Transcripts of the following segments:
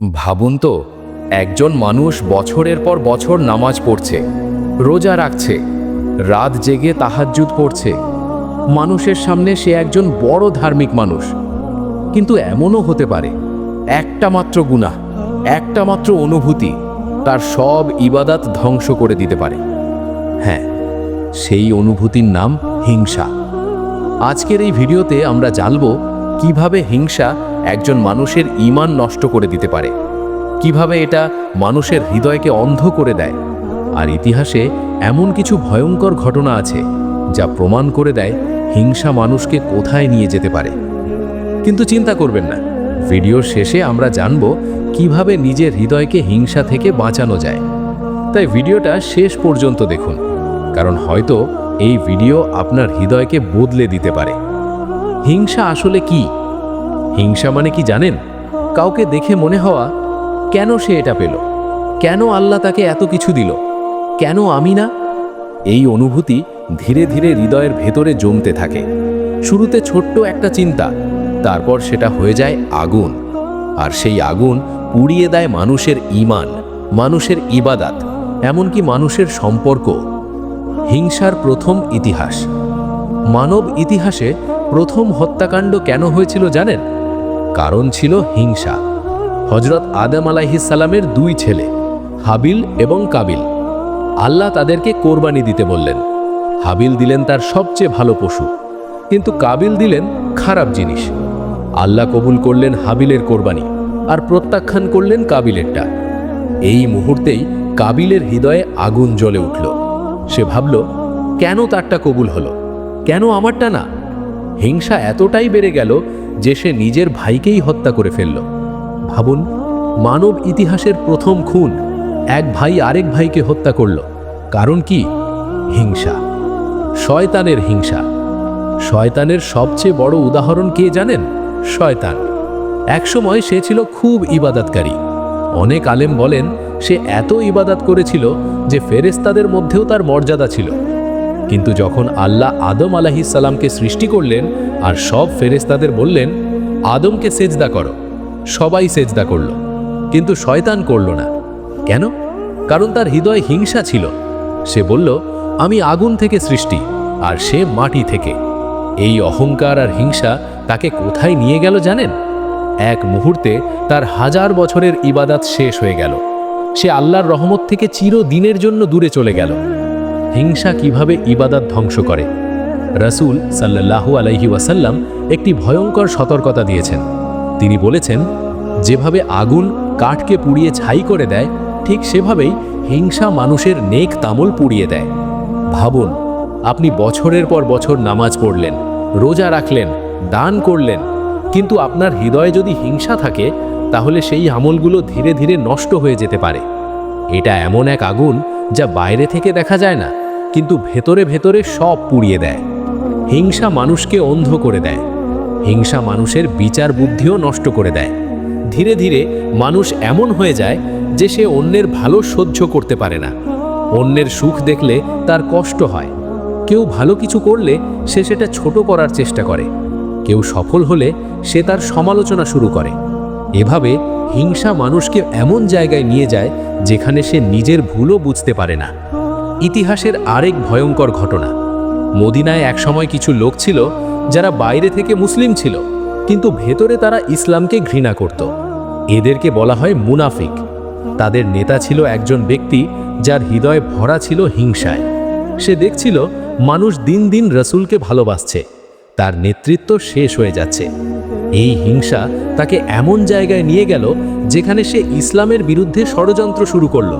ভাবুন তো, একজন মানুষ বছরের পর বছর নামাজ পড়ছে, রোজা রাখছে, রাত জেগে তাহাজ্জুদ পড়ছে। মানুষের সামনে সে একজন বড় ধার্মিক মানুষ। কিন্তু এমনও হতে পারে একটা মাত্র গুনাহ, একটা মাত্র অনুভূতি তার সব ইবাদত ধ্বংস করে দিতে পারে। হ্যাঁ, সেই অনুভূতির নাম হিংসা। আজকের এই ভিডিওতে আমরা জানব কিভাবে হিংসা একজন মানুষের ঈমান নষ্ট করে দিতে পারে, কিভাবে এটা মানুষের হৃদয়কে অন্ধ করে দেয়। আর ইতিহাসে এমন কিছু ভয়ঙ্কর ঘটনা আছে যা প্রমাণ করে দেয় হিংসা মানুষকে কোথায় নিয়ে যেতে পারে। কিন্তু চিন্তা করবেন না, ভিডিওর শেষে আমরা জানব কিভাবে নিজের হৃদয়কে হিংসা থেকে বাঁচানো যায়। তাই ভিডিওটা শেষ পর্যন্ত দেখুন, কারণ হয়তো এই ভিডিও আপনার হৃদয়কে বদলে দিতে পারে। হিংসা আসলে কি? হিংসা মানে কি জানেন? কাউকে দেখে মনে হওয়া, কেন সে এটা পেল, কেন আল্লাহ তাকে এত কিছু দিল, কেন আমি না? এই অনুভূতি ধীরে ধীরে হৃদয়ের ভেতরে জমতে থাকে। শুরুতে ছোট্ট একটা চিন্তা, তারপর সেটা হয়ে যায় আগুন। আর সেই আগুন পুড়িয়ে দেয় মানুষের ঈমান, মানুষের ইবাদত, এমনকি মানুষের সম্পর্ক। হিংসার প্রথম ইতিহাস। মানব ইতিহাসে প্রথম হত্যাকাণ্ড কেন হয়েছিল জানেন? কারণ ছিল হিংসা। হযরত আদম আলাইহিস সালামের দুই ছেলে, হাবিল এবং কাবিল। আল্লাহ তাদেরকে কোরবানি দিতে বললেন। হাবিল দিলেন তার সবচেয়ে ভালো পশু, কিন্তু কাবিল দিলেন খারাপ জিনিস। আল্লাহ কবুল করলেন হাবিলের কোরবানি আর প্রত্যাখ্যান করলেন কাবিলেরটা। এই মুহূর্তেই কাবিলের হৃদয়ে আগুন জ্বলে উঠল। সে ভাবল, কেন তারটা কবুল হলো, কেন আমারটা না? হিংসা এতটাই বেড়ে গেল যে সে নিজের ভাইকেই হত্যা করে ফেলল। ভাবুন, মানব ইতিহাসের প্রথম খুন, এক ভাই আরেক ভাইকে হত্যা করল। কারণ কি? হিংসা। শয়তানের হিংসা। শয়তানের সবচেয়ে বড় উদাহরণ কে জানেন? শয়তান। একসময় সে ছিল খুব ইবাদতকারী। অনেক আলেম বলেন সে এত ইবাদত করেছিল যে ফেরেশতাদের মধ্যেও তার মর্যাদা ছিল। কিন্তু যখন আল্লাহ আদম আলাইহিস সালামকে সৃষ্টি করলেন আর সব ফেরেশতাদের বললেন, আদমকে সেজদা করো, সবাই সেজদা করল, কিন্তু শয়তান করল না। কেন? কারণ তার হৃদয়ে হিংসা ছিল। সে বলল, আমি আগুন থেকে সৃষ্টি আর সে মাটি থেকে। এই অহংকার আর হিংসা তাকে কোথায় নিয়ে গেল জানেন? এক মুহূর্তে তার 1000 বছরের ইবাদত শেষ হয়ে গেল। সে আল্লাহর রহমত থেকে চিরদিনের জন্য দূরে চলে গেল। হিংসা কিভাবে ইবাদত ধ্বংস করে? রাসূল সাল্লাল্লাহু আলাইহি ওয়াসাল্লাম একটি ভয়ঙ্কর সতর্কতা দিয়েছেন। তিনি বলেছেন, যেভাবে আগুন কাঠকে পুড়িয়ে ছাই করে দেয়, ঠিক সেভাবেই হিংসা মানুষের নেক তামল পুড়িয়ে দেয়। ভাবুন, আপনি বছরের পর বছর নামাজ পড়লেন, রোজা রাখলেন, দান করলেন, কিন্তু আপনার হৃদয়ে যদি হিংসা থাকে, তাহলে সেই আমলগুলো ধীরে ধীরে নষ্ট হয়ে যেতে পারে। এটা এমন এক আগুন যা বাইরে থেকে দেখা যায় না, কিন্তু ভেতরে ভেতরে সব পুড়িয়ে দেয়। হিংসা মানুষকে অন্ধ করে দেয়। হিংসা মানুষের বিচার বুদ্ধিও নষ্ট করে দেয়। ধীরে ধীরে মানুষ এমন হয়ে যায় যে সে অন্যের ভালো সহ্য করতে পারে না। অন্যের সুখ দেখলে তার কষ্ট হয়। কেউ ভালো কিছু করলে সে সেটা ছোট করার চেষ্টা করে। কেউ সফল হলে সে তার সমালোচনা শুরু করে। এভাবে হিংসা মানুষকে এমন জায়গায় নিয়ে যায় যেখানে সে নিজের ভুলও বুঝতে পারে না। ইতিহাসের আরেক ভয়ঙ্কর ঘটনা। মদিনায় একসময় কিছু লোক ছিল যারা বাইরে থেকে মুসলিম ছিল, কিন্তু ভেতরে তারা ইসলামকে ঘৃণা করত। এদেরকে বলা হয় মুনাফিক। তাদের নেতা ছিল একজন ব্যক্তি যার হৃদয় ভরা ছিল হিংসায়। সে দেখছিল মানুষ দিন দিন রাসূলকে ভালোবাসছে, তার নেতৃত্ব শেষ হয়ে যাচ্ছে। এই হিংসা তাকে এমন জায়গায় নিয়ে গেল যেখানে সে ইসলামের বিরুদ্ধে ষড়যন্ত্র শুরু করল।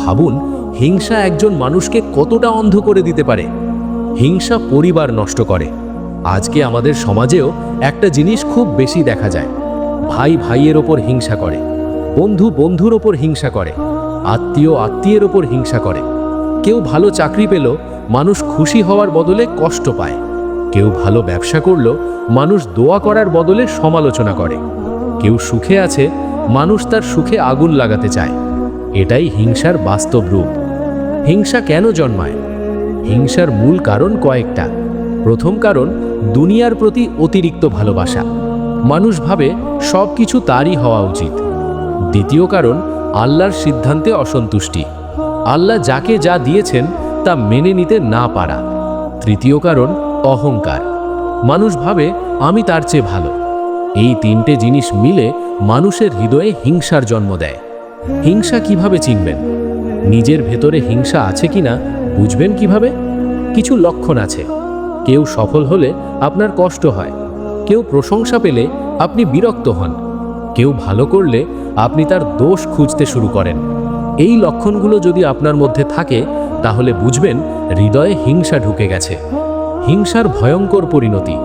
ভাবুন, হিংসা একজন মানুষকে কতটা অন্ধ করে দিতে পারে। হিংসা পরিবার নষ্ট করে। আজকে আমাদের সমাজেও একটা জিনিস খুব বেশি দেখা যায়। ভাই ভাইয়ের ওপর হিংসা করে, বন্ধু বন্ধুর ওপর হিংসা করে, আত্মীয় আত্মীয়ের ওপর হিংসা করে। কেউ ভালো চাকরি পেল, মানুষ খুশি হওয়ার বদলে কষ্ট পায়। কেউ ভালো ব্যবসা করলো, মানুষ দোয়া করার বদলে সমালোচনা করে। কেউ সুখে আছে, মানুষ তার সুখে আগুন লাগাতে চায়। এটাই হিংসার বাস্তব রূপ। হিংসা কেন জন্মায়? হিংসার মূল কারণ কয়েকটা। প্রথম কারণ, দুনিয়ার প্রতি অতিরিক্ত ভালোবাসা। মানুষ ভাবে সব কিছু তারই হওয়া উচিত। দ্বিতীয় কারণ আল্লাহর সিদ্ধান্তে অসন্তুষ্টি। আল্লাহ যাকে যা দিয়েছেন তা মেনে নিতে না পারা। তৃতীয় কারণ অহংকার। মানুষ ভাবে আমি তার চেয়ে ভালো। এই তিনটে জিনিস মিলে মানুষের হৃদয়ে হিংসার জন্ম দেয়। হিংসা কিভাবে চিনবেন? নিজের ভেতরে হিংসা আছে কিনা বুঝবেন কিভাবে? কিছু লক্ষণ আছে। কেউ সফল হলে আপনার কষ্ট হয়, কেউ প্রশংসা পেলে আপনি বিরক্ত হন, কেউ ভালো করলে আপনি তার দোষ খুঁজতে শুরু করেন। এই লক্ষণগুলো যদি আপনার মধ্যে থাকে তাহলে বুঝবেন হৃদয়ে হিংসা ঢুকে গেছে। হিংসার ভয়ঙ্কর পরিণতি।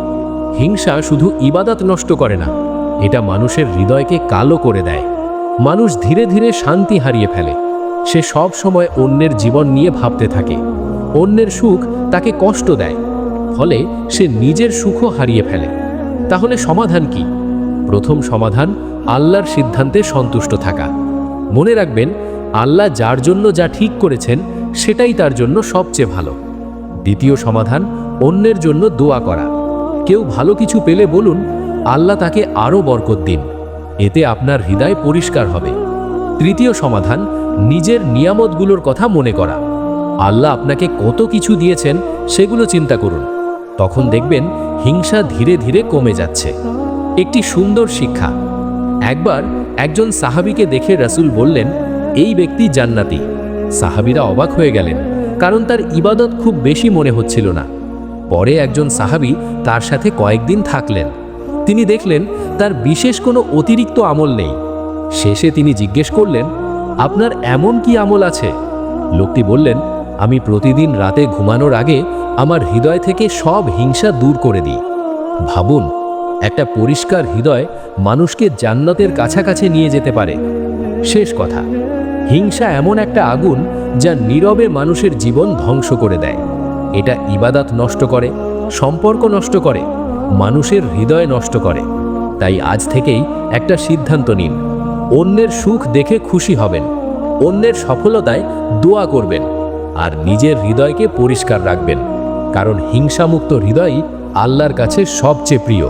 হিংসা শুধু ইবাদত নষ্ট করে না, এটা মানুষের হৃদয়কে কালো করে দেয়। মানুষ ধীরে ধীরে শান্তি হারিয়ে ফেলে। সে সব সময় অন্যের জীবন নিয়ে ভাবতে থাকে। অন্যের সুখ তাকে কষ্ট দেয়, ফলে সে নিজের সুখও হারিয়ে ফেলে। তাহলে সমাধান কি? প্রথম সমাধান আল্লাহর সিদ্ধান্তে সন্তুষ্ট থাকা। মনে রাখবেন, আল্লাহ যার জন্য যা ঠিক করেছেন সেটাই তার জন্য সবচেয়ে ভালো। দ্বিতীয় সমাধান অন্যের জন্য দোয়া করা। কেউ ভালো কিছু পেলে বলুন, আল্লাহ তাকে আরও বরকত দিন। এতে আপনার হৃদয় পরিষ্কার হবে। তৃতীয় সমাধান নিজের নিয়ামতগুলোর কথা মনে করা। আল্লাহ আপনাকে কত কিছু দিয়েছেন সেগুলো চিন্তা করুন। তখন দেখবেন হিংসা ধীরে ধীরে কমে যাচ্ছে। একটি সুন্দর শিক্ষা। একবার একজন সাহাবীকে দেখে রাসূল বললেন, এই ব্যক্তি জান্নাতি। সাহাবীরা অবাক হয়ে গেলেন, কারণ তার ইবাদত খুব বেশি মনে হচ্ছিল না। পরে একজন সাহাবী তার সাথে কয়েকদিন থাকলেন। তিনি দেখলেন তার বিশেষ কোনো অতিরিক্ত আমল নেই। শেষে তিনি জিজ্ঞেস করলেন, আপনার এমন কি আমল আছে? লোকটি বললেন, আমি প্রতিদিন রাতে ঘুমানোর আগে আমার হৃদয় থেকে সব হিংসা দূর করে দিই। ভাবুন, একটা পরিষ্কার হৃদয় মানুষকে জান্নাতের কাছাকাছি নিয়ে যেতে পারে। শেষ কথা, হিংসা এমন একটা আগুন যা নীরবে মানুষের জীবন ধ্বংস করে দেয়। এটা ইবাদত নষ্ট করে, সম্পর্ক নষ্ট করে, মানুষের হৃদয় নষ্ট করে। তাই আজ থেকেই একটা সিদ্ধান্ত নিন, অন্যের সুখ দেখে খুশি হবেন, অন্যের সফলতায় দোয়া করবেন, আর নিজের হৃদয়কে পরিষ্কার রাখবেন। কারণ হিংসামুক্ত হৃদয়ই আল্লাহর কাছে সবচেয়ে প্রিয়।